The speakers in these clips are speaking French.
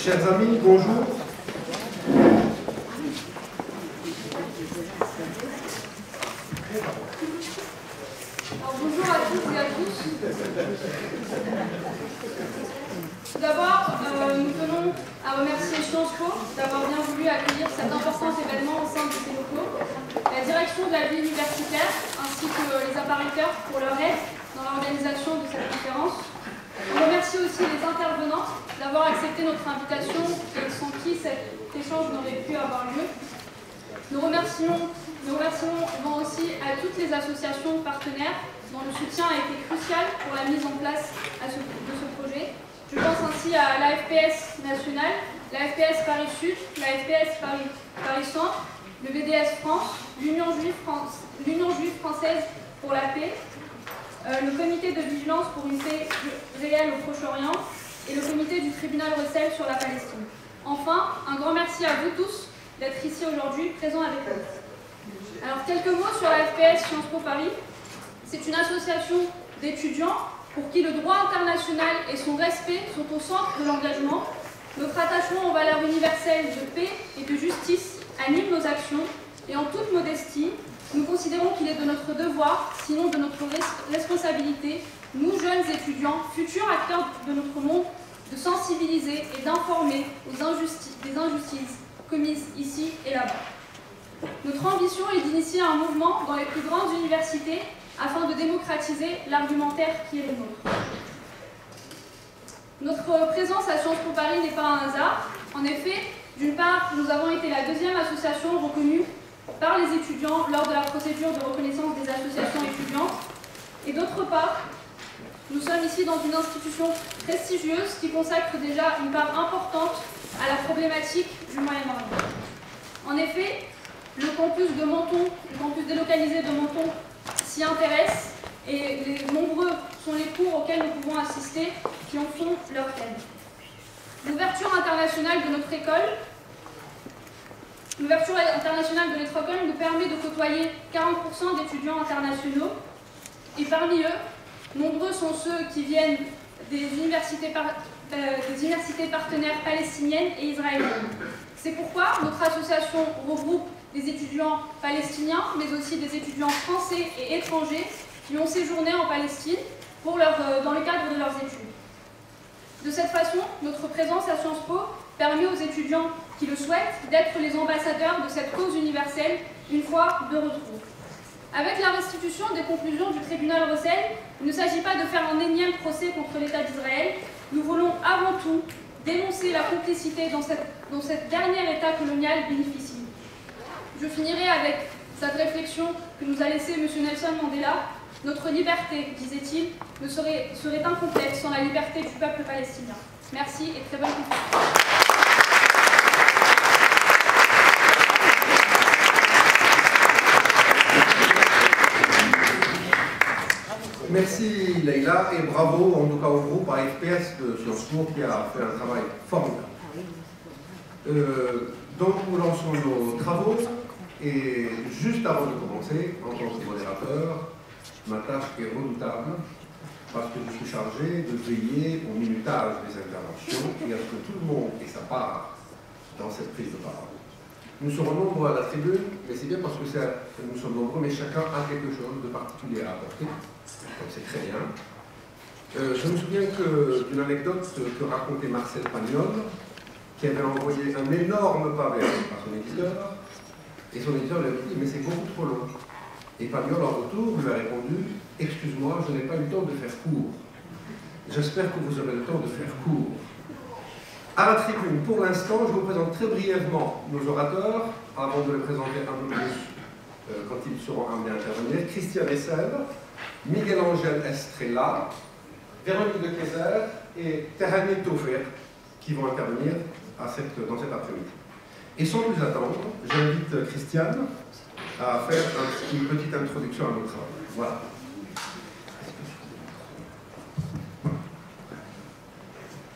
Chers amis, bonjour. Alors, bonjour à toutes et à tous. Tout d'abord, nous tenons à remercier Sciences Po d'avoir bien voulu accueillir cet important événement au sein de ces locaux, la direction de la vie universitaire ainsi que les appariteurs pour leur aide dans l'organisation de cette conférence. On remercie aussi les intervenants d'avoir accepté notre invitation et sans qui cet échange n'aurait pu avoir lieu. Nous remercions aussi à toutes les associations partenaires dont le soutien a été crucial pour la mise en place de ce projet. Je pense ainsi à l'AFPS nationale, l'AFPS Paris Sud, l'AFPS Paris Centre, le BDS France, l'Union juive française pour la paix, le comité de vigilance pour une paix réelle au Proche-Orient et le comité du tribunal Russell sur la Palestine. Enfin, un grand merci à vous tous d'être ici aujourd'hui, présents avec nous. Alors, quelques mots sur la FPS Sciences Po Paris. C'est une association d'étudiants pour qui le droit international et son respect sont au centre de l'engagement. Notre attachement aux valeurs universelles de paix et de justice anime nos actions et en toute modestie, nous considérons qu'il est de notre devoir, sinon de notre responsabilité, nous jeunes étudiants, futurs acteurs de notre monde, de sensibiliser et d'informer des injustices commises ici et là-bas. Notre ambition est d'initier un mouvement dans les plus grandes universités afin de démocratiser l'argumentaire qui est le nôtre. Notre présence à Sciences Po Paris n'est pas un hasard. En effet, d'une part, nous avons été la deuxième association reconnue par les étudiants lors de la procédure de reconnaissance des associations étudiantes. Et d'autre part, nous sommes ici dans une institution prestigieuse qui consacre déjà une part importante à la problématique du Moyen-Orient. En effet, le campus de Menton, le campus délocalisé de Menton s'y intéresse et nombreux sont les cours auxquels nous pouvons assister qui en font leur thème. L'ouverture internationale de notre école nous permet de côtoyer 40% d'étudiants internationaux et parmi eux, nombreux sont ceux qui viennent des universités partenaires palestiniennes et israéliennes. C'est pourquoi notre association regroupe des étudiants palestiniens, mais aussi des étudiants français et étrangers qui ont séjourné en Palestine dans le cadre de leurs études. De cette façon, notre présence à Sciences Po permet aux étudiants qui le souhaitent d'être les ambassadeurs de cette cause universelle une fois de retour. Avec la restitution des conclusions du tribunal Russell, il ne s'agit pas de faire un énième procès contre l'État d'Israël. Nous voulons avant tout dénoncer la complicité dont cette dernière État colonial bénéficie. Je finirai avec cette réflexion que nous a laissée M. Nelson Mandela. Notre liberté, disait-il, serait incomplète sans la liberté du peuple palestinien. Merci et très bonne conférence. Merci Leïla et bravo en tout cas au groupe AFPS de Sciences Po qui a fait un travail formidable. Donc nous lançons nos travaux et juste avant de commencer, en tant que modérateur, ma tâche est redoutable parce que je suis chargé de veiller au minutage des interventions et à ce que tout le monde ait sa part dans cette prise de parole. Nous serons nombreux à la tribune, mais c'est bien parce que nous sommes nombreux, mais chacun a quelque chose de particulier à apporter, donc c'est très bien. Je me souviens d'une anecdote que racontait Marcel Pagnol, qui avait envoyé un énorme pavé à son éditeur, et son éditeur lui avait dit « mais c'est beaucoup trop long ». Et Pagnol, en retour, lui a répondu « excuse-moi, je n'ai pas eu le temps de faire court. J'espère que vous aurez le temps de faire court ». À la tribune, pour l'instant, je vous présente très brièvement nos orateurs, avant de les présenter un peu plus quand ils seront amenés à intervenir. Christian Essel, Miguel Angel Estrella, Véronique de Kayser et Terani Taufer, qui vont intervenir dans cet après-midi. Et sans plus attendre, j'invite Christiane à faire une petite introduction à notre travail. Voilà.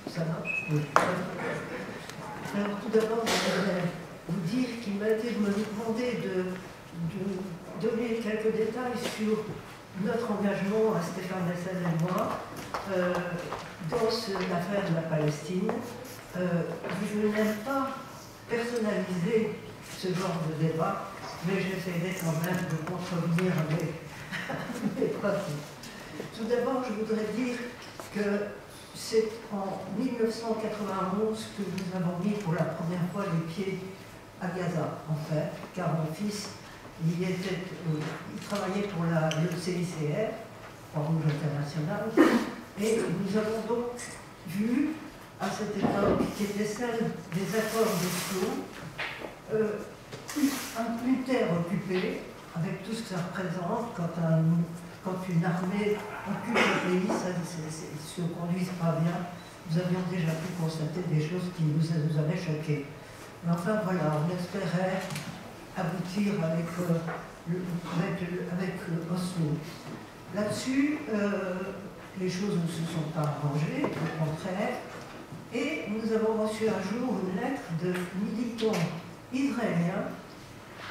Ça marche. Alors tout d'abord, je voudrais vous dire qu'il m'a été demandé de donner quelques détails sur notre engagement à Stéphane Essel et moi dans l'affaire de la Palestine, je n'aime pas personnaliser ce genre de débat, mais j'essaierai quand même de contrevenir avec mes pratiques. Tout d'abord, je voudrais dire que c'est en 1991 que nous avons mis pour la première fois les pieds à Gaza, en fait, car mon fils, il travaillait pour le CICR, Croix-Rouge International, et nous avons donc vu, à cette époque, qui était celle des accords d'Oslo, une terre occupée, avec tout ce que ça représente quand une armée occupe un pays, ça ne se conduise pas bien. Nous avions déjà pu constater des choses qui nous avaient choqués. Mais enfin voilà, on espérait aboutir avec Oslo. Là-dessus, les choses ne se sont pas arrangées, au contraire, et nous avons reçu un jour une lettre de militants israéliens,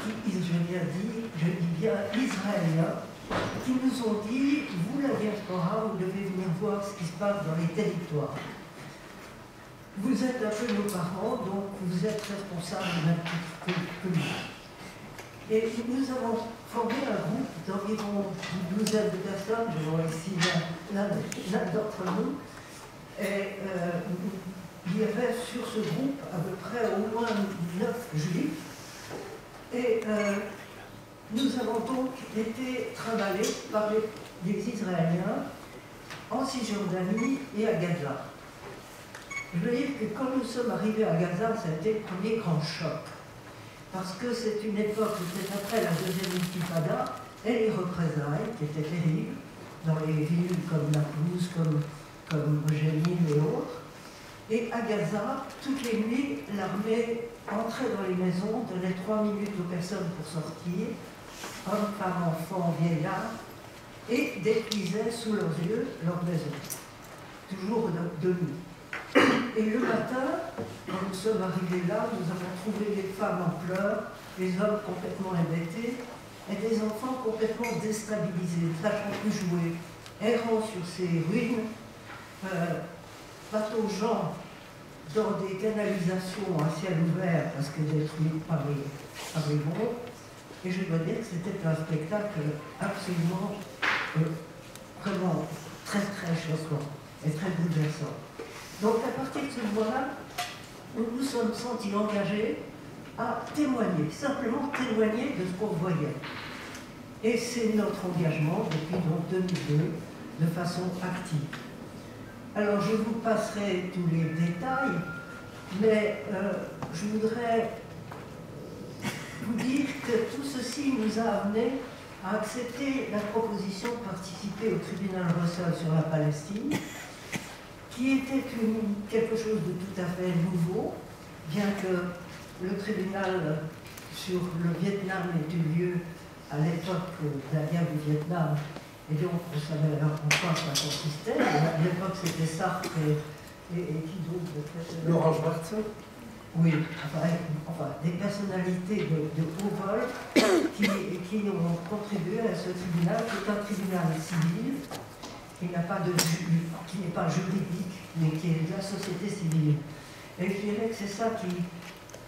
je dis bien israéliens, qui nous ont dit, vous la diaspora, vous devez venir voir ce qui se passe dans les territoires. Vous êtes un peu nos parents, donc vous êtes responsables d'un petit peu. Et nous avons formé un groupe d'environ une douzaine de personnes, je vois ici l'un d'entre nous, et il y avait sur ce groupe à peu près au moins 9 juifs, et nous avons donc été travaillés par les Israéliens en Cisjordanie et à Gaza. Je veux dire que quand nous sommes arrivés à Gaza, ça a été le premier grand choc. Parce que c'est une époque, c'était après la deuxième intifada, et les représailles qui étaient terribles, dans les villes comme Naplouse, comme Jenin et autres. Et à Gaza, toutes les nuits, l'armée entrait dans les maisons, donnait 3 minutes aux personnes pour sortir, hommes, femmes, enfants, vieillards, et détruisait sous leurs yeux leur maison. Toujours de nuit. Et le matin, quand nous sommes arrivés là, nous avons trouvé les femmes en pleurs, les hommes complètement hébétés, et des enfants complètement déstabilisés, ne sachant plus jouer, errant sur ces ruines, pataugeant dans des canalisations à ciel ouvert parce que détruites par les bombes. Et je dois dire que c'était un spectacle absolument, vraiment très très choquant et très bouleversant. Donc à partir de ce moment-là, nous nous sommes sentis engagés à témoigner, simplement témoigner de ce qu'on voyait. Et c'est notre engagement depuis donc 2002, de façon active. Alors je vous passerai tous les détails, mais je voudrais vous dire que tout ceci nous a amené à accepter la proposition de participer au tribunal Russell sur la Palestine, qui était quelque chose de tout à fait nouveau, bien que le tribunal sur le Vietnam ait eu lieu à l'époque de la guerre du Vietnam, et donc on savait en quoi ça consistait. À l'époque c'était Sartre et qui d'autre? Laurent Schwartz. Oui, enfin, des personnalités de haut vol qui ont contribué à ce tribunal, qui est un tribunal civil, qui n'est pas juridique, mais qui est de la société civile. Et je dirais que c'est ça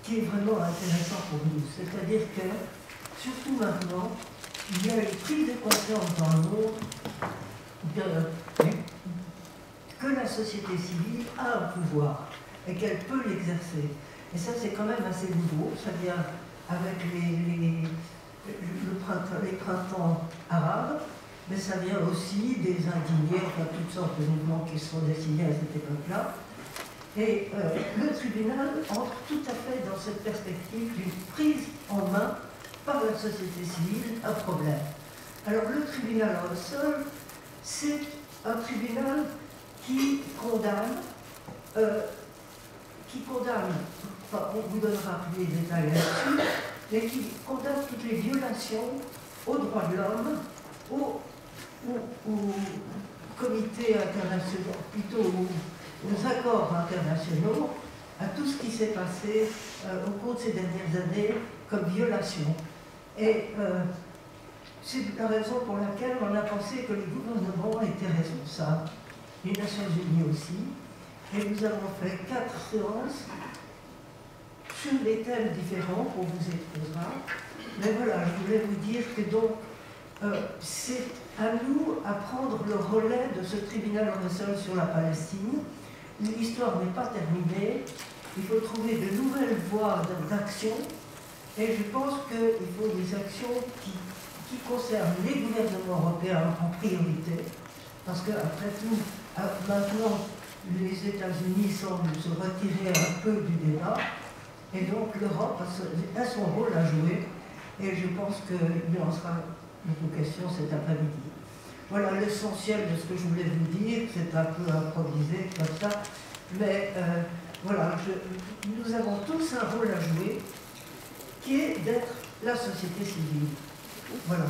qui est vraiment intéressant pour nous. C'est-à-dire que, surtout maintenant, il y a une prise de conscience dans le monde que la société civile a un pouvoir et qu'elle peut l'exercer. Et ça, c'est quand même assez nouveau. Ça vient avec les printemps arabes, mais ça vient aussi des indignés, enfin toutes sortes de mouvements qui se sont dessinés à cette époque-là. Et le tribunal entre tout à fait dans cette perspective d'une prise en main par la société civile un problème. Alors le tribunal Russell, c'est un tribunal qui condamne, enfin, on vous donnera plus les détails là-dessus, mais qui condamne toutes les violations aux droits de l'homme, aux comités internationaux, plutôt aux accords internationaux, à tout ce qui s'est passé au cours de ces dernières années comme violation. Et c'est la raison pour laquelle on a pensé que les gouvernements étaient responsables, les Nations Unies aussi, et nous avons fait 4 séances sur des thèmes différents qu'on vous exposera. Mais voilà, je voulais vous dire que donc c'est à nous à prendre le relais de ce tribunal universel sur la Palestine. L'histoire n'est pas terminée, il faut trouver de nouvelles voies d'action, et je pense qu'il faut des actions qui concernent les gouvernements européens en priorité, parce qu'après tout, maintenant, les États-Unis semblent se retirer un peu du débat, et donc l'Europe a son rôle à jouer, et je pense qu'il en sera une question cet après-midi. Voilà l'essentiel de ce que je voulais vous dire, c'est un peu improvisé comme ça, mais voilà, nous avons tous un rôle à jouer, qui est d'être la société civile. Voilà.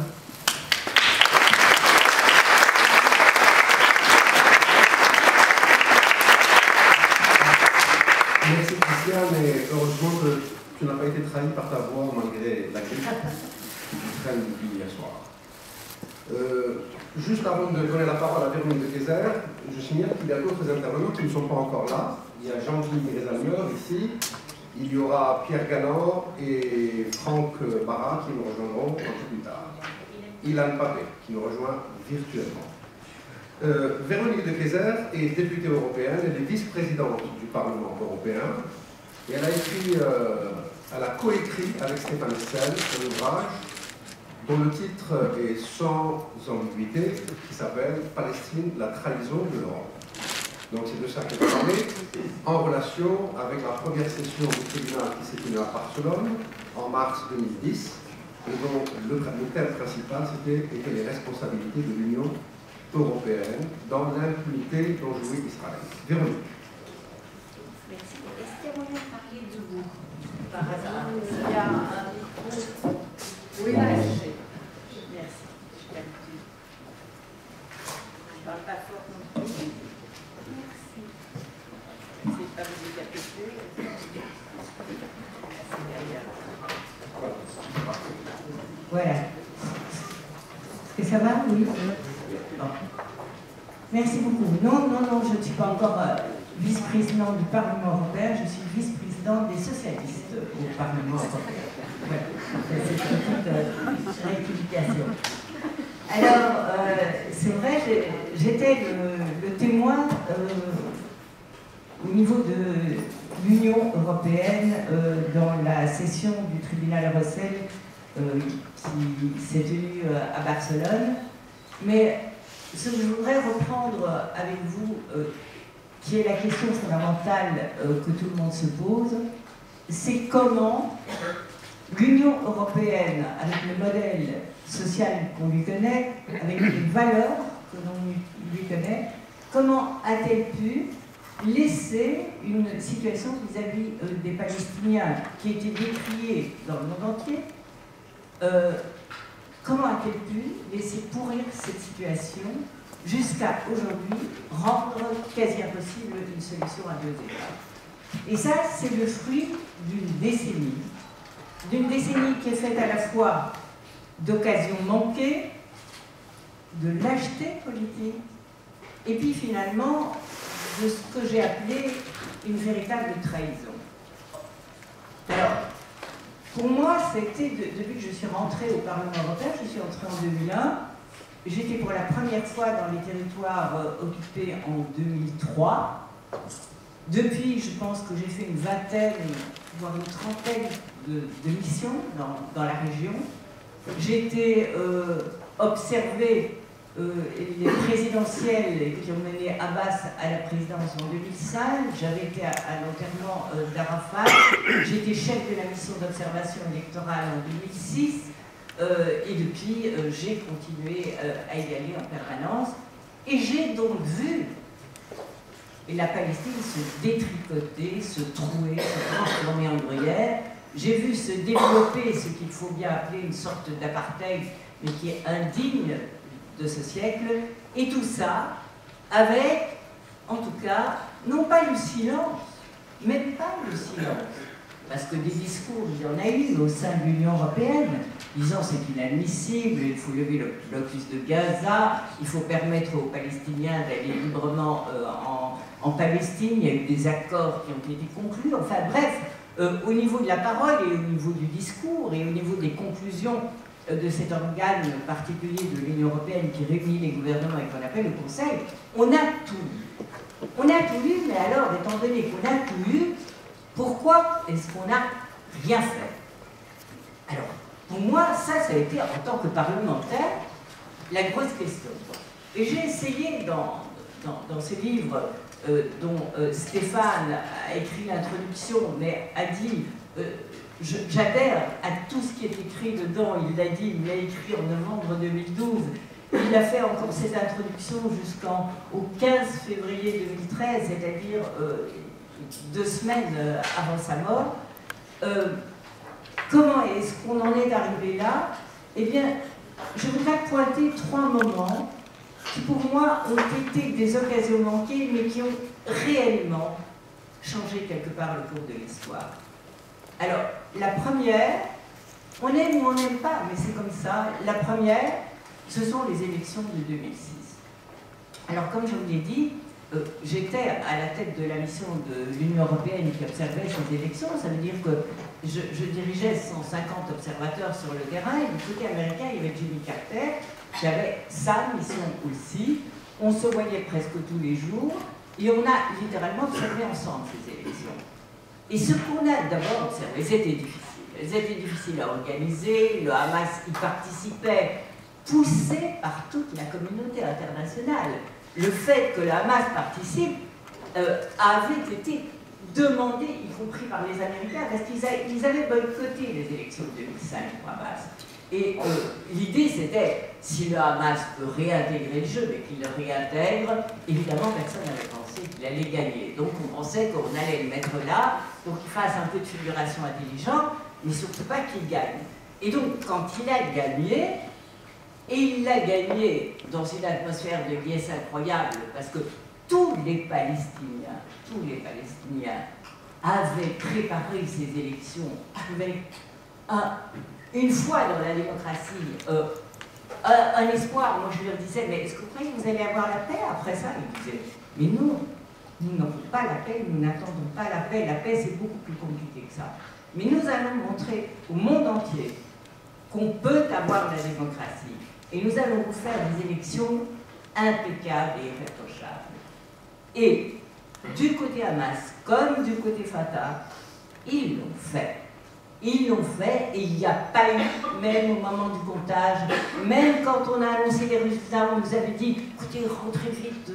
Merci Christiane, et heureusement que tu n'as pas été trahi par ta voix malgré la grippe qui traîne depuis hier soir. Juste avant de donner la parole à Véronique de Keyser, je signale qu'il y a d'autres intervenants qui ne sont pas encore là. Il y a Jean-Guy Rézalmeur ici, il y aura Pierre Ganor et Franck Barra qui nous rejoindront un peu plus tard. Ilan Papé qui nous rejoint virtuellement. Véronique de Keyser est députée européenne, elle est vice-présidente du Parlement européen et elle a coécrit avec Stéphane Hessel un ouvrage dont le titre est sans ambiguïté, qui s'appelle « Palestine, la trahison de l'Europe ». Donc c'est de ça qu'elle va parler, en relation avec la première session du tribunal qui s'est tenue à Barcelone en mars 2010, et dont le thème principal était les responsabilités de l'Union européenne dans l'impunité dont jouit Israël. Véronique. Merci. Est-ce qu'il y a moyen de parler debout par hasard? Il y a un micro. Oui, merci. Je l'habitude. Je ne parle pas fort non plus. Merci. C'est pas vous décapeter. C'est derrière. Voilà. Est-ce que ça va? Oui. Bon. Merci beaucoup. Non, je ne suis pas encore vice-présidente du Parlement européen, je suis vice-présidente des socialistes au Parlement européen. Voilà. C'est une petite rectification. Alors, c'est vrai, j'étais le témoin au niveau de l'Union européenne dans la session du tribunal Russell qui s'est tenue à Barcelone. Mais ce que je voudrais reprendre avec vous, qui est la question fondamentale que tout le monde se pose, c'est comment l'Union européenne, avec le modèle social qu'on lui connaît, avec les valeurs que l'on lui connaît, comment a-t-elle pu laisser une situation vis-à-vis des Palestiniens qui était décriée dans le monde entier, comment a-t-elle pu laisser pourrir cette situation jusqu'à aujourd'hui, rendre quasi impossible une solution à 2 États? Et ça, c'est le fruit d'une décennie qui est faite à la fois d'occasions manquées, de lâcheté politique, et puis finalement de ce que j'ai appelé une véritable trahison. Alors, pour moi, c'était, depuis que je suis rentrée au Parlement européen, je suis entrée en 2001, j'étais pour la première fois dans les territoires occupés en 2003. Depuis, je pense que j'ai fait une vingtaine, voire une trentaine de missions dans la région. J'ai été observer les présidentielles qui ont mené Abbas à la présidence en 2005. J'avais été à l'enterrement d'Arafat. J'ai été chef de la mission d'observation électorale en 2006. Et depuis, j'ai continué à y aller en permanence. Et j'ai donc vu la Palestine se détricoter, se trouer, se transformer en gruyère. J'ai vu se développer ce qu'il faut bien appeler une sorte d'apartheid, mais qui est indigne de ce siècle. Et tout ça avec, en tout cas, non pas le silence, même pas le silence, parce que des discours, il y en a eu au sein de l'Union européenne, disant c'est inadmissible, il faut lever le blocus de Gaza, il faut permettre aux Palestiniens d'aller librement en Palestine, il y a eu des accords qui ont été conclus, enfin bref, au niveau de la parole et au niveau du discours et au niveau des conclusions de cet organe particulier de l'Union européenne qui réunit les gouvernements et qu'on appelle le Conseil, on a tout lu. On a tout lu, mais alors, étant donné qu'on a tout lu, pourquoi est-ce qu'on n'a rien fait? Alors, pour moi, ça a été, en tant que parlementaire, la grosse question. Et j'ai essayé, dans ce livre dont Stéphane a écrit l'introduction, mais a dit, j'adhère à tout ce qui est écrit dedans, il l'a dit, il l'a écrit en novembre 2012, il a fait encore cette introduction jusqu'au 15 février 2013, c'est-à-dire 2 semaines avant sa mort. Comment est-ce qu'on en est arrivé là? Eh bien, je voudrais pointer 3 moments qui pour moi ont été des occasions manquées, mais qui ont réellement changé quelque part le cours de l'histoire. Alors, la première, on aime ou on n'aime pas, mais c'est comme ça. La première, ce sont les élections de 2006. Alors, comme je vous l'ai dit, j'étais à la tête de la mission de l'Union européenne qui observait ces élections. Ça veut dire que je dirigeais 150 observateurs sur le terrain, et du côté américain, il y avait Jimmy Carter, qui avait sa mission aussi. On se voyait presque tous les jours, et on a littéralement observé ensemble ces élections. Et ce qu'on a d'abord observé, c'était difficile. Elles étaient difficiles à organiser, le Hamas y participait, poussé par toute la communauté internationale. Le fait que le Hamas participe avait été demandé, y compris par les Américains, parce qu'ils avaient boycotté les élections de 2005 au Hamas. Et l'idée, c'était, si le Hamas peut réintégrer le jeu, mais qu'il le réintègre, évidemment, personne n'avait pensé qu'il allait gagner. Donc on pensait qu'on allait le mettre là, pour qu'il fasse un peu de figuration intelligente, mais surtout pas qu'il gagne. Et donc, quand il a gagné, et il l'a gagné dans une atmosphère de liesse incroyable, parce que tous les Palestiniens avaient préparé ces élections avec une foi dans la démocratie, un espoir. Moi, je leur disais, mais est-ce que vous croyez que vous allez avoir la paix après ça? Ils disaient, mais non, nous n'avons pas la paix, nous n'attendons pas la paix. La paix, c'est beaucoup plus compliqué que ça. Mais nous allons montrer au monde entier qu'on peut avoir la démocratie. Et nous allons vous faire des élections impeccables et irréprochables. Et du côté Hamas, comme du côté Fatah, ils l'ont fait. Ils l'ont fait et il n'y a pas eu, même au moment du comptage, même quand on a annoncé les résultats, on nous avait dit, écoutez, rentrez vite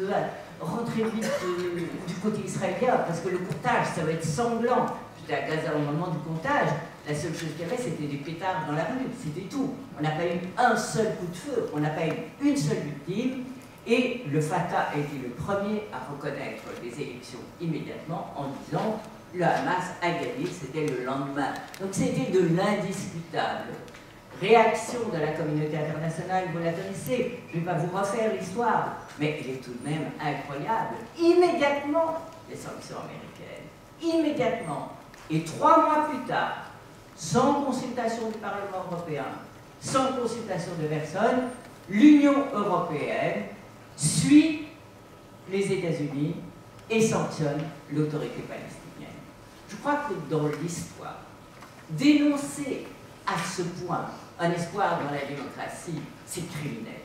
du côté israélien, parce que le comptage, ça va être sanglant. J'étais à Gaza au moment du comptage, la seule chose qu'il y avait, c'était des pétards dans la rue, c'était tout. On n'a pas eu un seul coup de feu, on n'a pas eu une seule victime, et le Fatah a été le premier à reconnaître les élections immédiatement en disant le Hamas a gagné, c'était le lendemain. Donc c'était de l'indiscutable. Réaction de la communauté internationale, vous la connaissez, je ne vais pas vous refaire l'histoire, mais elle est tout de même incroyable. Immédiatement, les sanctions américaines, immédiatement. Et 3 mois plus tard, sans consultation du Parlement européen, sans consultation de personne, l'Union européenne suit les États-Unis et sanctionne l'autorité palestinienne. Je crois que dans l'histoire, dénoncer à ce point un espoir dans la démocratie, c'est criminel.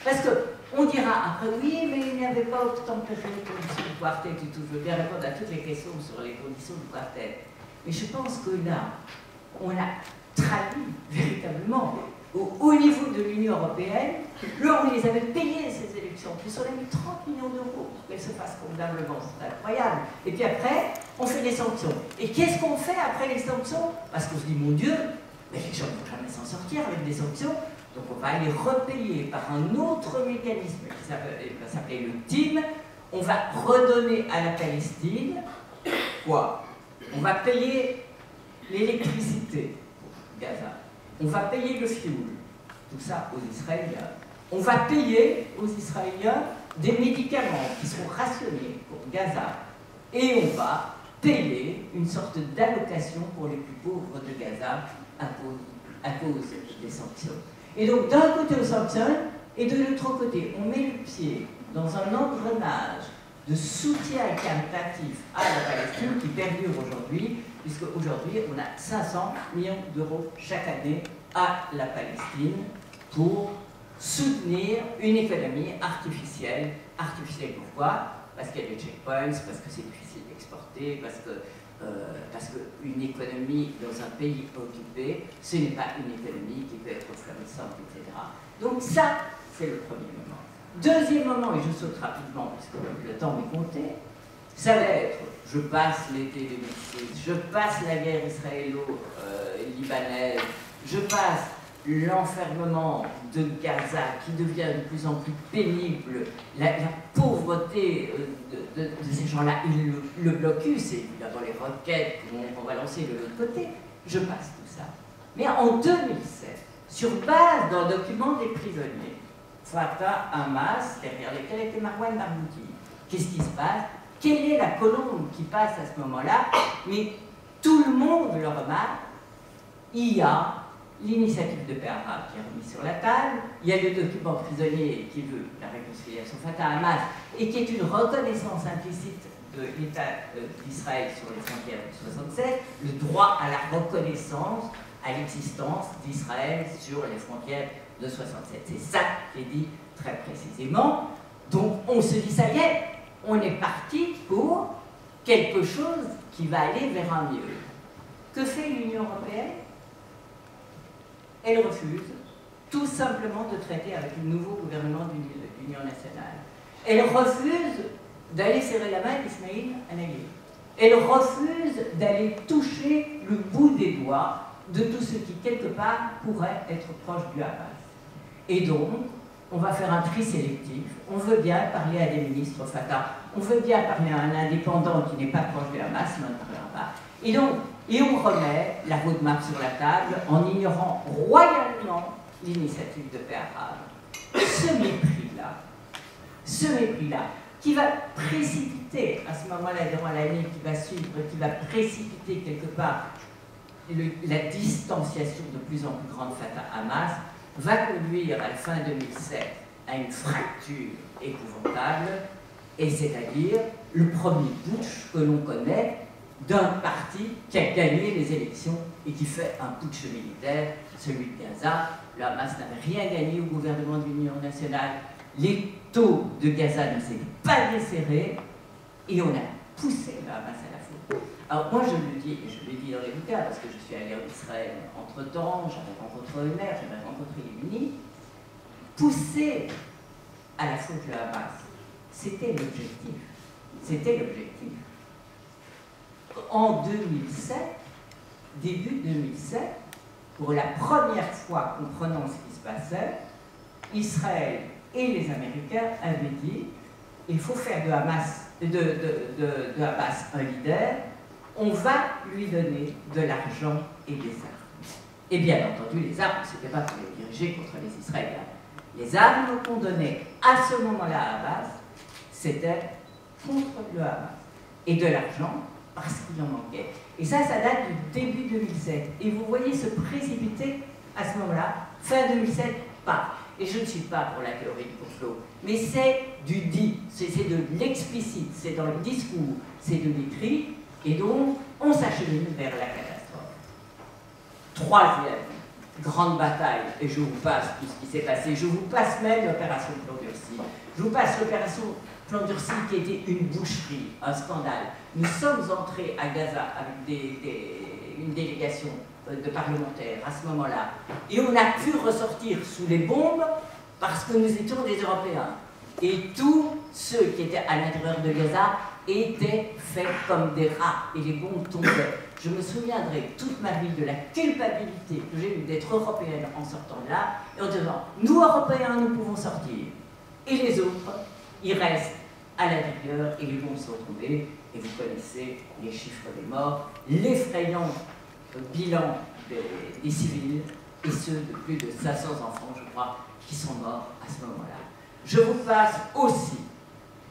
Parce qu'on dira après, oui, mais il n'y avait pas obtempéré les conditions du quartet et tout. Je veux bien répondre à toutes les questions sur les conditions du quartet. Mais je pense que là, on a trahi véritablement au niveau de l'Union européenne. Là, on les avait payées ces élections. En plus, on a mis 30 millions d'euros pour qu'elles se fassent convenablement. C'est incroyable. Et puis après, on fait des sanctions. Et qu'est-ce qu'on fait après les sanctions? Parce qu'on se dit, mon Dieu, mais les gens ne vont jamais s'en sortir avec des sanctions. Donc on va les repayer par un autre mécanisme qui va s'appeler le TIM. On va redonner à la Palestine quoi? On va payer l'électricité pour Gaza. On va payer le fioul, tout ça aux Israéliens. On va payer aux Israéliens des médicaments qui seront rationnés pour Gaza. Et on va payer une sorte d'allocation pour les plus pauvres de Gaza à cause des sanctions. Et donc, d'un côté, on sanctionne, et de l'autre côté, on met le pied dans un engrenage de soutien caritatif à la Palestine qui perdure aujourd'hui, puisque aujourd'hui, on a 500 millions d'euros chaque année à la Palestine pour soutenir une économie artificielle. Artificielle pourquoi? Parce qu'il y a des checkpoints, parce que c'est difficile d'exporter, parce qu'une économie dans un pays occupé, ce n'est pas une économie qui peut être florissante, etc. Donc ça, c'est le premier moment. Deuxième moment, et je saute rapidement, puisque le temps m'est compté, ça va être, je passe l'été 2006, je passe la guerre israélo-libanaise, je passe l'enfermement de Gaza qui devient de plus en plus pénible, la pauvreté de ces gens-là, le blocus, et évidemment les roquettes qu'on va lancer de l'autre côté, je passe tout ça. Mais en 2007, sur base d'un document des prisonniers, Fatah, Hamas, derrière lesquels était Marwan Barghouti, qu'est-ce qui se passe? Quelle est la colombe qui passe à ce moment-là? Mais tout le monde le remarque, il y a l'initiative de paix arabe qui est remise sur la table, il y a le document prisonnier qui veut la réconciliation Fatah-Hamas et qui est une reconnaissance implicite de l'État d'Israël sur les frontières de 1967, le droit à la reconnaissance, à l'existence d'Israël sur les frontières de 1967. C'est ça qui est dit très précisément. Donc on se dit, ça y est, on est parti pour quelque chose qui va aller vers un mieux. Que fait l'Union européenne? Elle refuse tout simplement de traiter avec le nouveau gouvernement de l'Union nationale. Elle refuse d'aller serrer la main d'Ismaïl Haniyeh. Elle refuse d'aller toucher le bout des doigts de tout ce qui, quelque part, pourrait être proche du Hamas. Et donc, on va faire un tri sélectif. On veut bien parler à des ministres Fatah. On veut bien parler à un indépendant qui n'est pas proche du Hamas, mais on ne parlera pas. Et donc, on remet la roadmap sur la table en ignorant royalement l'initiative de paix arabe. Ce mépris-là, qui va précipiter, à ce moment-là, durant l'année qui va suivre, qui va précipiter quelque part la distanciation de plus en plus grande Fatah-Hamas, va conduire à la fin 2007 à une fracture épouvantable, et c'est-à-dire le premier putsch que l'on connaît d'un parti qui a gagné les élections et qui fait un putsch militaire, celui de Gaza. Le Hamas n'avait rien gagné au gouvernement de l'Union nationale, les taux de Gaza ne s'étaient pas desserrés, et on a poussé le Hamas à la faute. Alors moi je le dis, et je le dis dans les bouquins, parce que je suis allé en Israël entre-temps, j'avais rencontré Omer, j'avais rencontré Yemini, pousser à la faute le Hamas, c'était l'objectif. C'était l'objectif. En 2007, début 2007, pour la première fois comprenant ce qui se passait, Israël et les Américains avaient dit il faut faire de Hamas un leader, on va lui donner de l'argent et des armes. Et bien entendu, les armes, ce n'était pas pour les diriger contre les Israéliens. Les armes qu'on donnait à ce moment-là à Hamas, c'était contre le Hamas. Et de l'argent, parce qu'il en manquait. Et ça date du début 2007. Et vous voyez se précipiter à ce moment-là, fin 2007, pas. Et je ne suis pas pour la théorie du complot, mais c'est du dit, c'est de l'explicite, c'est dans le discours, c'est de l'écrit, et donc on s'achemine vers la catastrophe. Troisième grande bataille, et je vous passe tout ce qui s'est passé, je vous passe même l'opération Plan Durci, je vous passe l'opération Plan Durci qui était une boucherie, un scandale. Nous sommes entrés à Gaza avec une délégation de parlementaires à ce moment-là, et on a pu ressortir sous les bombes parce que nous étions des Européens. Et tous ceux qui étaient à l'intérieur de Gaza étaient faits comme des rats, et les bombes tombaient. Je me souviendrai toute ma vie de la culpabilité que j'ai eue d'être européenne en sortant de là, et en disant, nous Européens, nous pouvons sortir. Et les autres, ils restent à l'intérieur, et les bombes sont tombées, et vous connaissez les chiffres des morts, l'effrayant bilan des civils, et ceux de plus de 500 enfants, je crois, qui sont morts à ce moment-là. Je vous passe aussi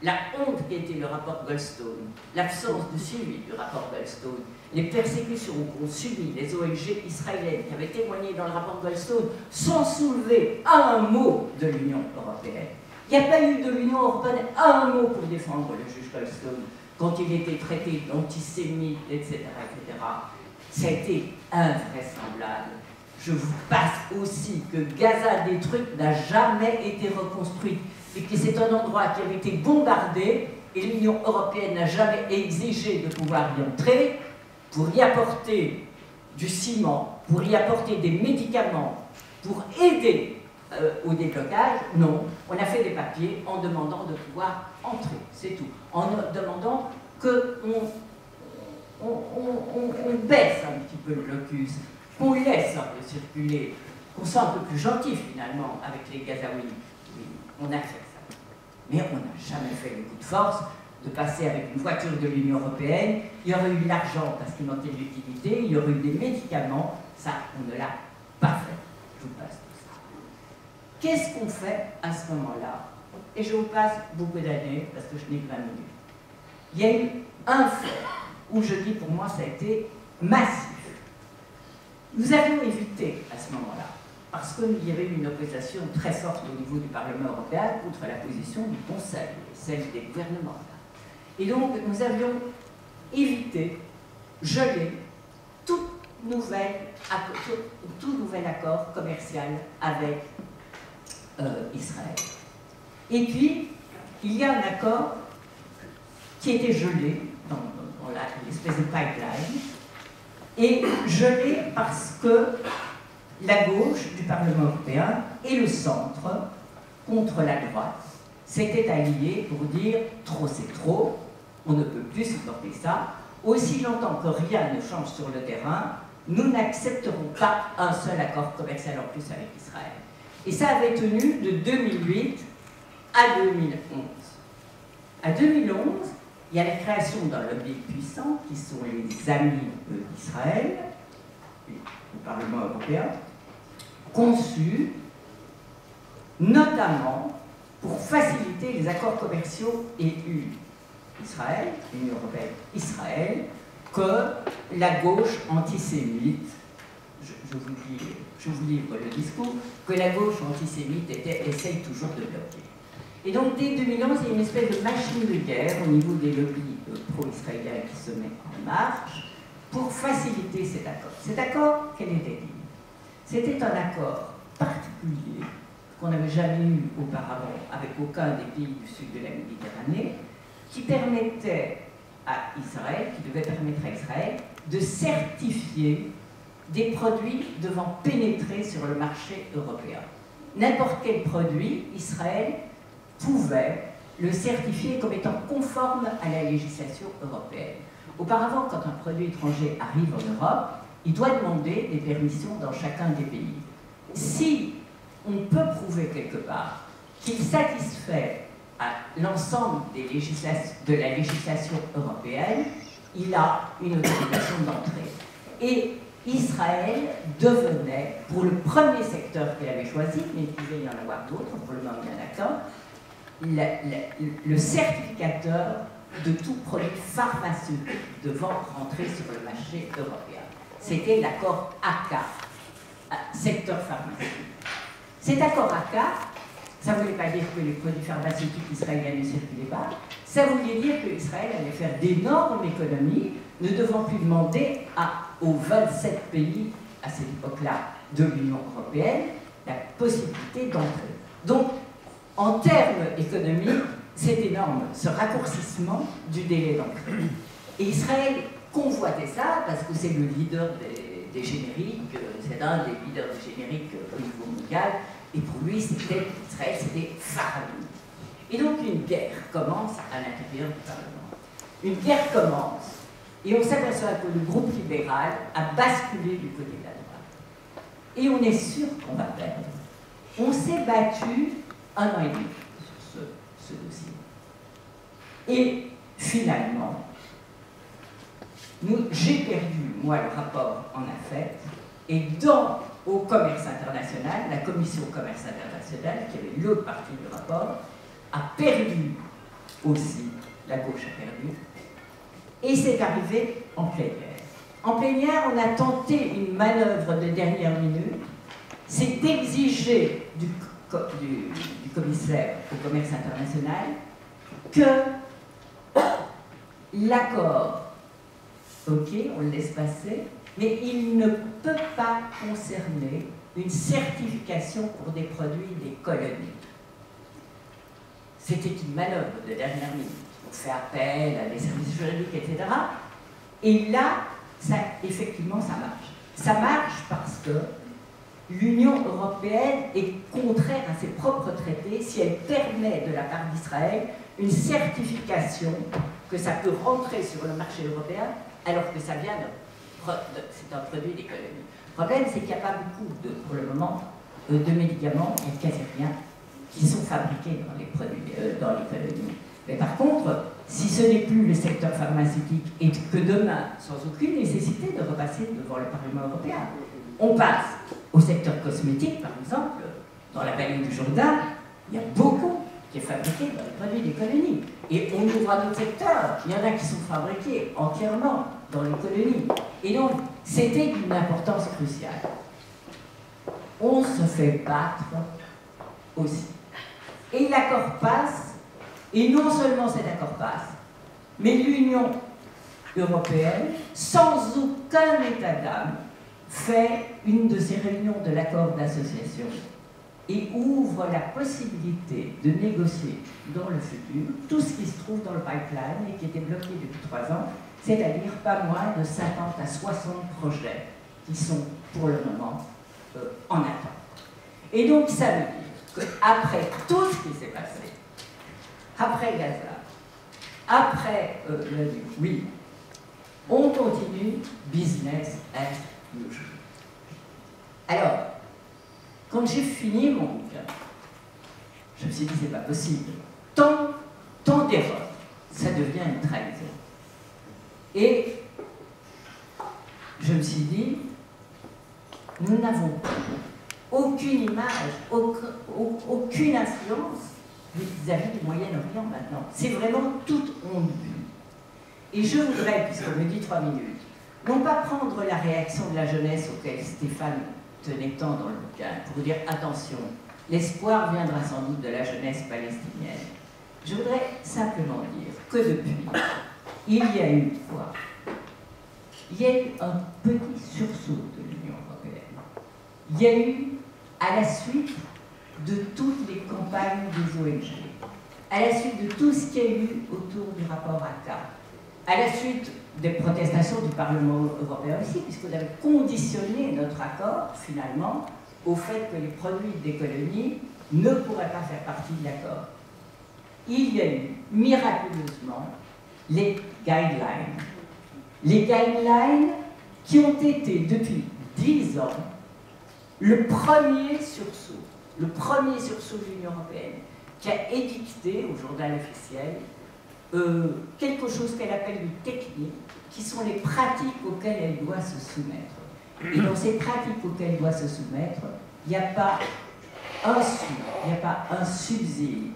la honte qui était le rapport Goldstone, l'absence de suivi du rapport Goldstone, les persécutions qu'ont subies les ONG israéliennes qui avaient témoigné dans le rapport Goldstone sans soulever un mot de l'Union européenne. Il n'y a pas eu de l'Union européenne un mot pour défendre le juge Goldstone quand il était traité d'antisémite, etc., etc. Ça a été invraisemblable. Je vous passe aussi que Gaza détruite n'a jamais été reconstruite et que c'est un endroit qui avait été bombardé et l'Union européenne n'a jamais exigé de pouvoir y entrer pour y apporter du ciment, pour y apporter des médicaments, pour aider au déblocage. Non, on a fait des papiers en demandant de pouvoir entrer, c'est tout. En demandant qu'on baisse un petit peu le blocus, qu'on laisse un peu circuler, qu'on soit un peu plus gentil finalement avec les Gazaouis. Oui, on a fait ça. Mais on n'a jamais fait le coup de force de passer avec une voiture de l'Union européenne. Il y aurait eu de l'argent parce qu'il manquait de l'utilité, il y aurait eu des médicaments. Ça, on ne l'a pas fait. Je vous passe tout ça. Qu'est-ce qu'on fait à ce moment-là? Et je vous passe beaucoup d'années parce que je n'ai que 20 minutes. Il y a eu un fait où je dis pour moi ça a été massif. Nous avions évité à ce moment-là, parce qu'il y avait eu une opposition très forte au niveau du Parlement européen contre la position du Conseil, celle des gouvernements. Et donc nous avions évité, gelé, tout nouvel accord commercial avec Israël. Et puis, il y a un accord qui était gelé dans l'espèce de pipeline, et gelé parce que la gauche du Parlement européen et le centre, contre la droite, s'étaient alliés pour dire « trop c'est trop, on ne peut plus supporter ça, aussi longtemps que rien ne change sur le terrain, nous n'accepterons pas un seul accord commercial en plus avec Israël ». Et ça avait tenu de 2008 à 2011. À 2011, il y a la création d'un lobby puissant qui sont les amis d'Israël, au Parlement européen, conçu notamment pour faciliter les accords commerciaux EU-Israël, Union européenne Israël, que la gauche antisémite, je vous livre le discours, que la gauche antisémite essaye toujours de bloquer. Et donc, dès 2011, il y a une espèce de machine de guerre au niveau des lobbies pro-israéliens qui se met en marche pour faciliter cet accord. Cet accord, quel était-il? C'était un accord particulier qu'on n'avait jamais eu auparavant avec aucun des pays du sud de la Méditerranée, qui permettait à Israël, qui devait permettre à Israël de certifier des produits devant pénétrer sur le marché européen. N'importe quel produit, Israël pouvait le certifier comme étant conforme à la législation européenne. Auparavant, quand un produit étranger arrive en Europe, il doit demander des permissions dans chacun des pays. Si on peut prouver quelque part qu'il satisfait à l'ensemble de la législation européenne, il a une autorisation d'entrée. Et Israël devenait, pour le premier secteur qu'il avait choisi, mais il pouvait y en avoir d'autres, pour le moment il y en a qu'un, le certificateur de tout produit pharmaceutique devant rentrer sur le marché européen. C'était l'accord ACA, secteur pharmaceutique. Cet accord ACA, ça ne voulait pas dire que les produits pharmaceutiques israéliens ne circulaient pas, ça voulait dire que Israël allait faire d'énormes économies, ne devant plus demander aux 27 pays, à cette époque-là, de l'Union européenne, la possibilité d'entrer. Donc, en termes économiques, c'est énorme, ce raccourcissement du délai d'entrée. Et Israël convoitait ça parce que c'est le leader des génériques, c'est un des leaders des génériques au niveau mondial, et pour lui, Israël, c'était faramineux. Et donc une guerre commence à l'intérieur du Parlement. Une guerre commence, et on s'aperçoit que le groupe libéral a basculé du côté de la droite. Et on est sûr qu'on va perdre. On s'est battu 1 an et demi sur ce dossier. Et finalement, j'ai perdu, moi, le rapport en affaires, et au commerce international, la commission commerce international, qui avait l'autre partie du rapport, a perdu aussi, la gauche a perdu. Et c'est arrivé en plénière. En plénière, on a tenté une manœuvre de dernière minute, c'est d'exiger du commissaire au commerce international que l'accord, ok, on le laisse passer, mais il ne peut pas concerner une certification pour des produits des colonies. C'était une manœuvre de dernière minute. On fait appel à des services juridiques, etc. Et là, effectivement, ça marche. Ça marche parce que l'Union européenne est contraire à ses propres traités si elle permet de la part d'Israël une certification que ça peut rentrer sur le marché européen alors que ça vient c'est un produit des colonies. Le problème, c'est qu'il n'y a pas beaucoup, pour le moment, de médicaments et de quasi rien qui sont fabriqués dans les colonies. Mais par contre, si ce n'est plus le secteur pharmaceutique et que demain, sans aucune nécessité de repasser devant le Parlement européen, on passe au secteur cosmétique, par exemple, dans la vallée du Jourdain, il y a beaucoup qui est fabriqué dans les produits des colonies. Et on ouvre un autre secteur, il y en a qui sont fabriqués entièrement dans les colonies. Et donc, c'était d'une importance cruciale. On se fait battre aussi. Et l'accord passe, et non seulement cet accord passe, mais l'Union européenne, sans aucun état d'âme, fait une de ces réunions de l'accord d'association et ouvre la possibilité de négocier dans le futur tout ce qui se trouve dans le pipeline et qui était bloqué depuis 3 ans, c'est-à-dire pas moins de 50 à 60 projets qui sont pour le moment en attente. Et donc ça veut dire qu'après tout ce qui s'est passé, après Gaza, après oui, on continue business as usual. Alors, quand j'ai fini mon bouquin, je me suis dit c'est pas possible. Tant d'erreurs, ça devient une trahison. Et je me suis dit, nous n'avons aucune image, aucune influence vis-à-vis du Moyen-Orient maintenant. C'est vraiment toute honte. Et je voudrais, puisqu'on me dit 3 minutes, non pas prendre la réaction de la jeunesse auquel Stéphane tenait tant dans le bouquin, pour dire attention, l'espoir viendra sans doute de la jeunesse palestinienne. Je voudrais simplement dire que depuis, il y a eu une fois, il y a eu un petit sursaut de l'Union européenne. Il y a eu, à la suite de toutes les campagnes des ONG, à la suite de tout ce qu'il y a eu autour du rapport ACTA, à la suite des protestations du Parlement européen aussi, puisqu'on avait conditionné notre accord, finalement, au fait que les produits des colonies ne pourraient pas faire partie de l'accord. Il y a eu, miraculeusement, les guidelines. Les guidelines qui ont été, depuis 10 ans, le premier sursaut de l'Union européenne, qui a édicté au journal officiel quelque chose qu'elle appelle une technique, qui sont les pratiques auxquelles elle doit se soumettre. Et dans ces pratiques auxquelles elle doit se soumettre, il n'y a pas il n'y a pas un subside,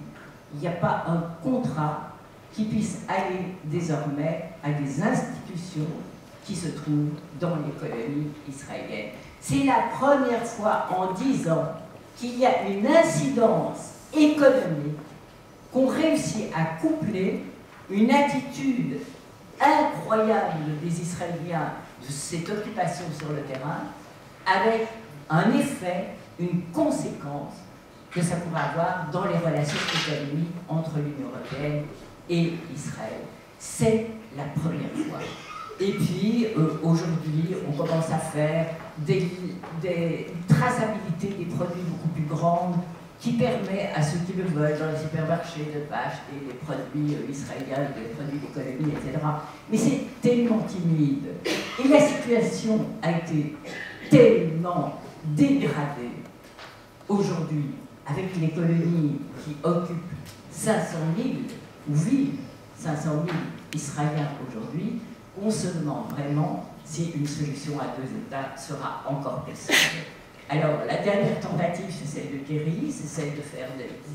il n'y a pas un contrat qui puisse aller désormais à des institutions qui se trouvent dans les colonies israéliennes. C'est la première fois en 10 ans qu'il y a une incidence économique qu'on réussit à coupler une attitude incroyable des Israéliens de cette occupation sur le terrain avec un effet, une conséquence que ça pourrait avoir dans les relations économiques entre l'Union européenne et Israël. C'est la première fois. Et puis, aujourd'hui, on commence à faire des traçabilités des produits beaucoup plus grandes qui permet à ceux qui le veulent dans les supermarchés de ne pas acheter des produits israéliens, des produits des colonies, etc. Mais c'est tellement timide. Et la situation a été tellement dégradée aujourd'hui avec les colonies qui occupent 500 000 ou vivent 500 000 Israéliens aujourd'hui, on se demande vraiment si une solution à 2 États sera encore possible. Alors, la dernière tentative, c'est celle de Kerry, c'est celle de faire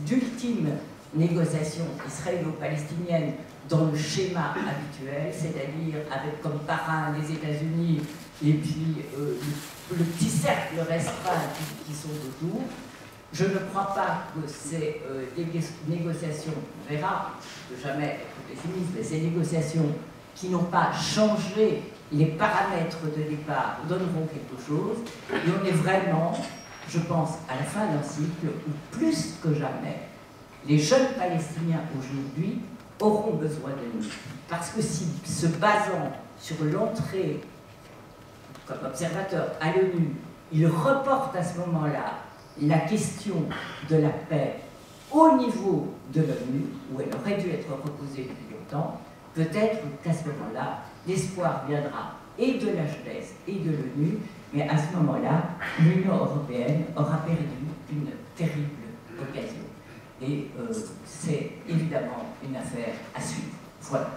d'ultimes négociation israélo-palestinienne dans le schéma habituel, c'est-à-dire avec comme parrain les États-Unis et puis le petit cercle restreint qui sont autour. Je ne crois pas que ces négociations, on verra, je ne peux jamais être pessimiste, mais ces négociations qui n'ont pas changé les paramètres de départ donneront quelque chose. Et on est vraiment, je pense, à la fin d'un cycle où plus que jamais, les jeunes Palestiniens aujourd'hui auront besoin de nous. Parce que si, se basant sur l'entrée comme observateur à l'ONU, ils reportent à ce moment-là la question de la paix au niveau de l'ONU, où elle aurait dû être reposée depuis longtemps, peut-être qu'à ce moment-là, l'espoir viendra et de la jeunesse et de l'ONU, mais à ce moment-là, l'Union européenne aura perdu une terrible occasion. Et c'est évidemment une affaire à suivre. Voilà.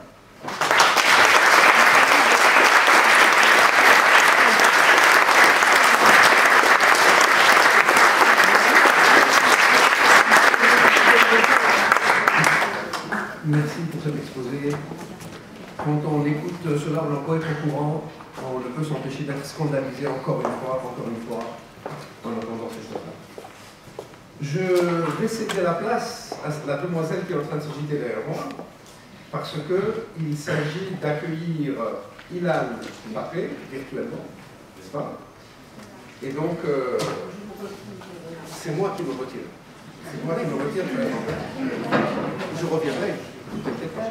Merci pour cet exposé. Quand on écoute cela, on en peut être au courant, on ne peut s'empêcher d'être scandalisé encore une fois, en entendant ces choses-là. Je vais céder la place à la demoiselle qui est en train de se jeter derrière moi, parce qu'il s'agit d'accueillir Ilan Mbappé virtuellement, n'est-ce pas? Et donc, c'est moi qui me retire. C'est moi qui me retire de la campagne. Je reviendrai, ne t'inquiète pas.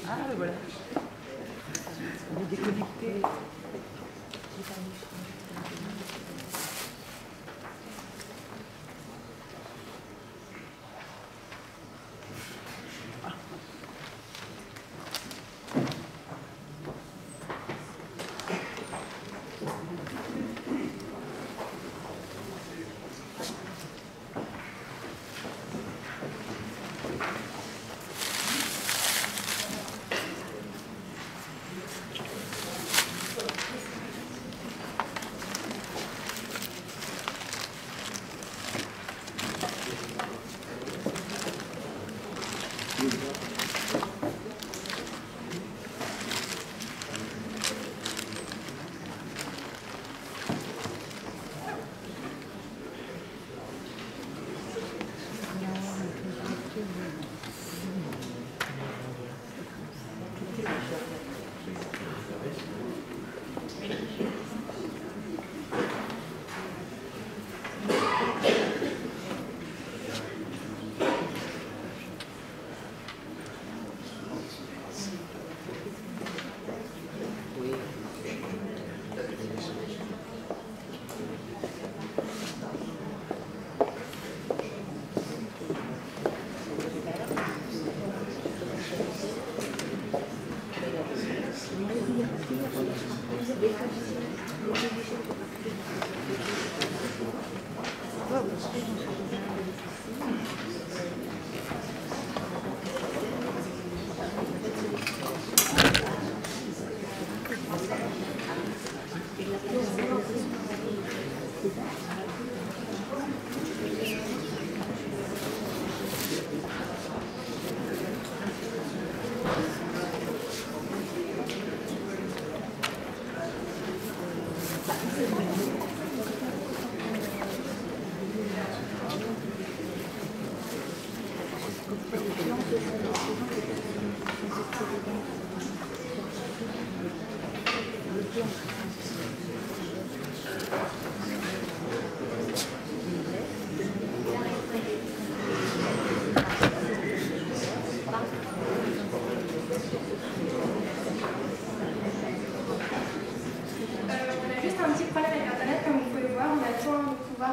Ah, voilà. On est déconnecté.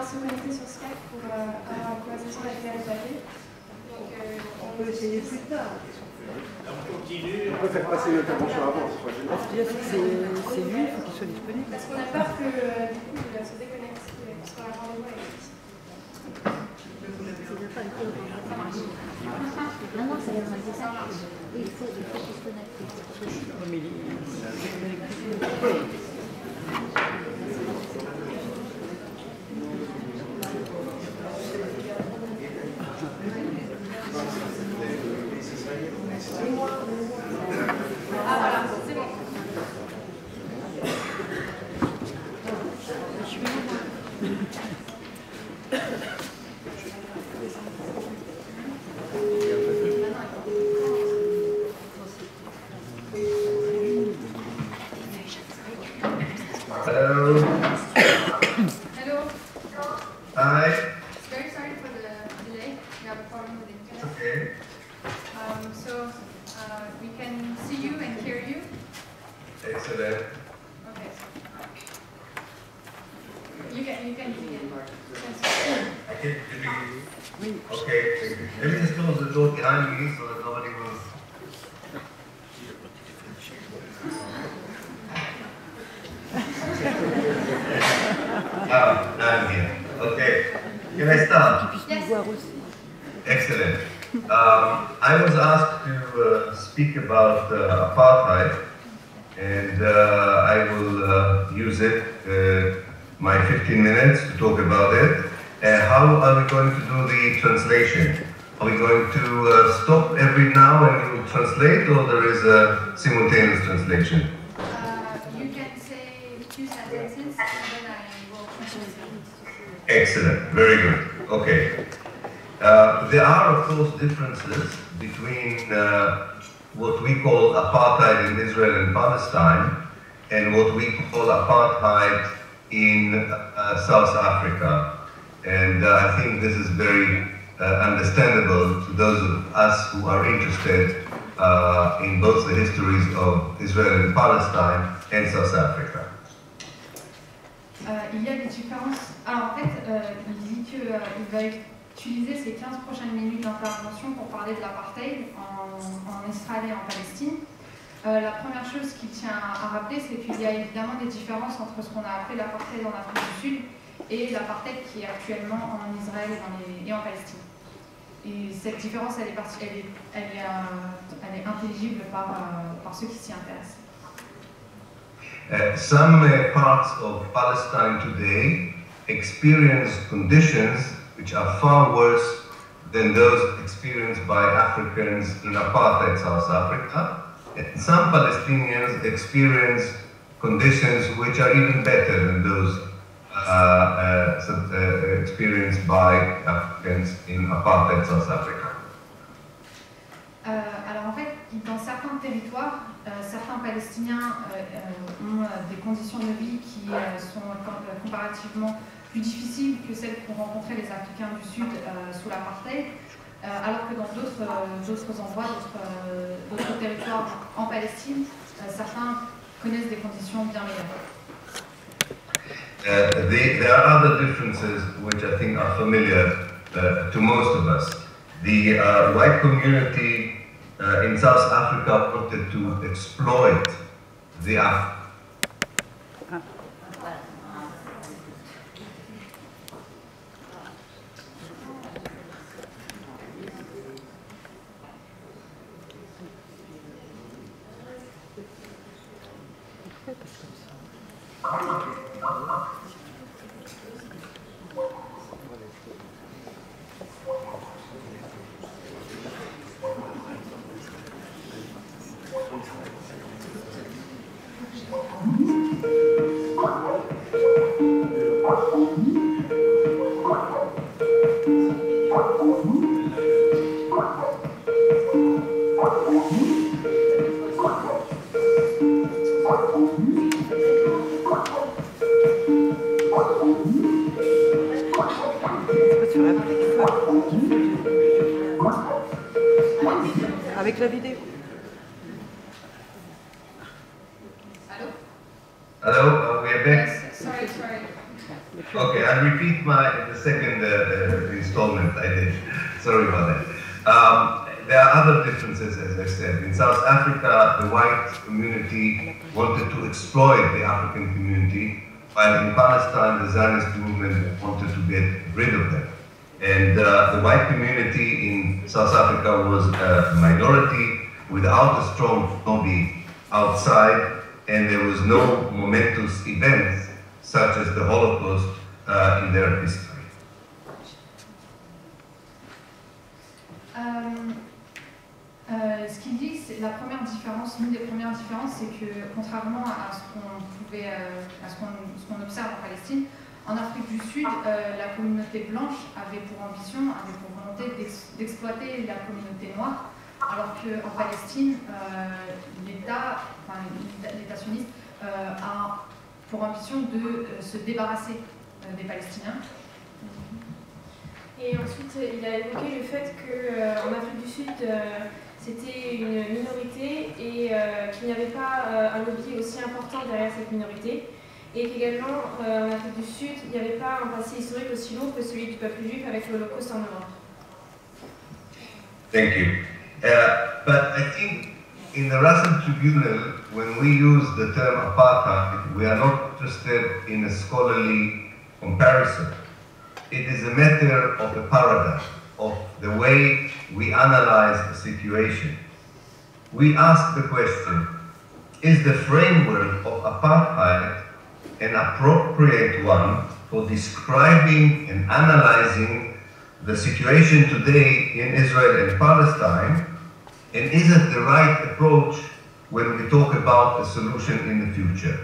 Se connecter sur Skype pour avoir une conversation avec les papiers. Donc, on peut essayer plus tard. On peut faire passer l'intervention avant, c'est pas gênant. C'est lui, il faut qu'il soit disponible. Parce qu'on a peur que du coup il se déconnecte, parce qu'on a rendez-vous avec lui. Non, non, ça vient de ça. Il faut qu'il se connecte. Mais il est... Ah voilà, c'est bon. Hello. Hello. Hi. Very sorry for the delay. We have a problem with the internet. Okay. So we can see you and hear you. Excellent. Okay. You can begin. I can begin. Okay. Let me just close the door behind me so that nobody will. I'm here. Okay. Can I start? Yes. Excellent. I was asked to speak about apartheid, and I will use it, my 15 minutes to talk about it. How are we going to do the translation? Are we going to stop every now and we will translate, or there is a simultaneous translation? You can say 2 sentences and then I will translate. Excellent. Very good. Okay. There are, of course, differences between what we call apartheid in Israel and Palestine and what we call apartheid in South Africa. And I think this is very understandable to those of us who are interested in both the histories of Israel and Palestine and South Africa. Il y a des différences. Alors en fait, il dit qu'il va utiliser ces 15 prochaines minutes d'intervention pour parler de l'apartheid en Israël et en Palestine. La première chose qu'il tient à rappeler, c'est qu'il y a évidemment des différences entre ce qu'on a appelé l'apartheid en Afrique du Sud et l'apartheid qui est actuellement en Israël et en Palestine. Et cette différence, elle est intelligible par ceux qui s'y intéressent. Some parts of Palestine today experience conditions which are far worse than those experienced by Africans in apartheid South Africa. And some Palestinians experience conditions which are even better than those experienced by Africans in apartheid South Africa. Alors en fait, dans certains territoires, certains Palestiniens ont des conditions de vie qui sont comparativement plus difficiles que celles qu'ont rencontrées les Africains du Sud sous l'apartheid, alors que dans d'autres endroits, d'autres territoires en Palestine, certains connaissent des conditions bien meilleures. There are other differences which I think are familiar to most of us. The white community in South Africa wanted to exploit the Avec la vidéo. Hello, we are back. Sorry. Okay, I'll repeat the second installment I did. Sorry about that. There are other differences, as I said. In South Africa, the white community wanted to exploit the African community, while in Palestine, the Zionist movement wanted to get rid of them. And the white community in South Africa was a minority without a strong lobby outside, and there was no momentous events such as the Holocaust in their history. Ce qu'il dit, c'est la première différence, l'une des premières différences, c'est que contrairement à ce qu'on observe en Palestine, en Afrique du Sud, la communauté blanche avait pour ambition, avait pour volonté d'exploiter la communauté noire, alors qu'en Palestine, l'État sioniste a pour ambition de se débarrasser des Palestiniens. Et ensuite, il a évoqué le fait qu'en Afrique du Sud, c'était une minorité et qu'il n'y avait pas un lobby aussi important derrière cette minorité. Et qu'également, en Afrique du Sud, il n'y avait pas un passé historique aussi lourd que celui du peuple juif avec l'Holocauste en Europe. Thank you. But I think in the Russell Tribunal, when we use the term apartheid, we are not interested in a scholarly comparison. It is a matter of the paradigm, of the way we analyze the situation. We ask the question, is the framework of apartheid an appropriate one for describing and analyzing the situation today in Israel and Palestine, and is it the right approach when we talk about a solution in the future?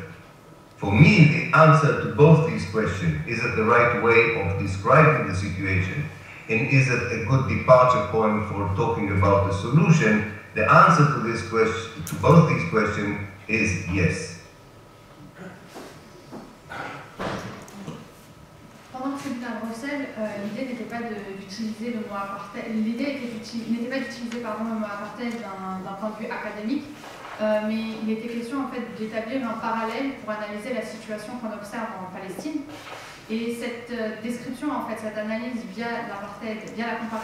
For me, the answer to both these questions, is it the right way of describing the situation, and is it a good departure point for talking about the solution? The answer to this question, to both these questions, is yes. Pendant le tribunal à Bruxelles, l'idée n'était pas d'utiliser le mot apartheid. L'idée n'était pas d'utiliser le mot apartheid d'un point de vue académique, mais il était question en fait d'établir un parallèle pour analyser la situation qu'on observe en Palestine. Et cette description, en fait, cette analyse via l'apartheid, via la comparaison